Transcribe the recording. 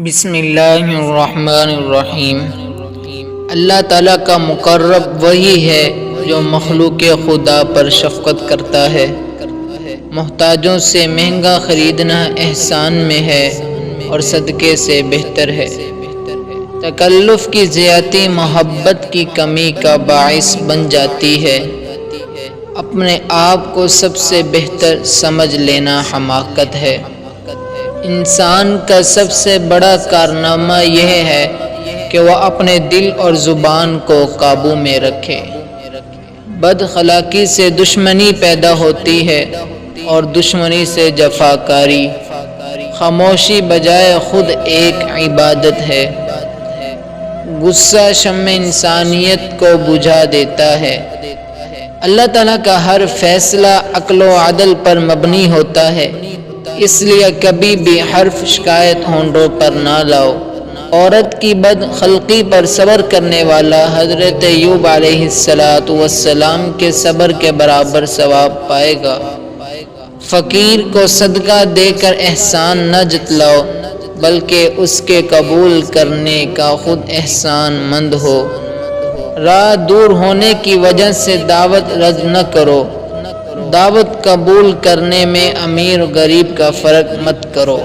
بسم اللہ الرحمن الرحیم۔ اللہ تعالیٰ کا مقرب وہی ہے جو مخلوق خدا پر شفقت کرتا ہے۔ محتاجوں سے مہنگا خریدنا احسان میں ہے اور صدقے سے بہتر ہے۔ تکلف کی زیادتی محبت کی کمی کا باعث بن جاتی ہے۔ اپنے آپ کو سب سے بہتر سمجھ لینا حماقت ہے۔ انسان کا سب سے بڑا کارنامہ یہ ہے کہ وہ اپنے دل اور زبان کو قابو میں رکھے۔ بد اخلاقی سے دشمنی پیدا ہوتی ہے اور دشمنی سے جفاکاری۔ خاموشی بجائے خود ایک عبادت ہے۔ غصہ شمع انسانیت کو بجھا دیتا ہے۔ اللہ تعالیٰ کا ہر فیصلہ عقل و عدل پر مبنی ہوتا ہے، اس لیے کبھی بھی حرف شکایت ہونٹوں پر نہ لاؤ۔ عورت کی بد خلقی پر صبر کرنے والا حضرت ایوب علیہ السلام کے صبر کے برابر ثواب پائے گا۔ فقیر کو صدقہ دے کر احسان نہ جتلاؤ، بلکہ اس کے قبول کرنے کا خود احسان مند ہو۔ راہ دور ہونے کی وجہ سے دعوت رد نہ کرو۔ دعوت قبول کرنے میں امیر و غریب کا فرق مت کرو۔